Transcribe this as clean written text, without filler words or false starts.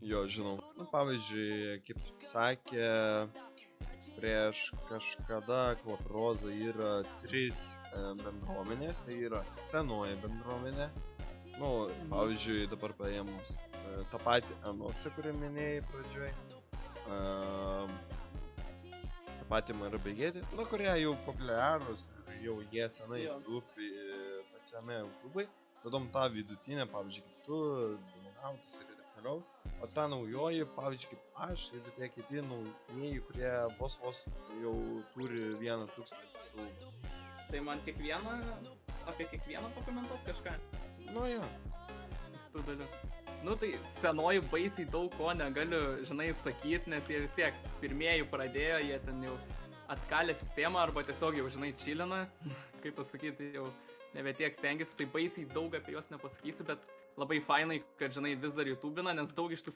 Jo, žinau. Nu, pavyzdžiui, kaip sakė, prieš kažkada Klaproza yra 3 bendruomenės, tai yra senoji bendruomenė. Nu, pavyzdžiui, dabar paėmus tą patį Anoksą, kurį minėjai pradžioj. Tą patį Marabegėtį, nu, kurie jau populiarūs ir jau jie senai rūpi pačiame YouTube'ai. Tadom tą vidutinę, pavyzdžiui, kaip tu, Dominautas ir taip toliau. O ta naujoji, pavyzdžiui, kaip aš ir tie kiti naujieji, kurie vos jau turi 1000 silvų. Tai man apie kiekvieną pakomentuot kažką? Nu, jo. Tu daliu. Nu tai senoji baisiai daug ko negaliu, žinai, sakyt, nes jie vis tiek pirmieji pradėjo, jie ten jau atkalė sistemą arba tiesiog jau, žinai, čilina, kaip pasakyti, jau nebe tiek stengiasi, tai baisiai daug apie juos nepasakysiu, bet labai fainai, kad, žinai, vis dar YouTube'ina, nes daug iš tų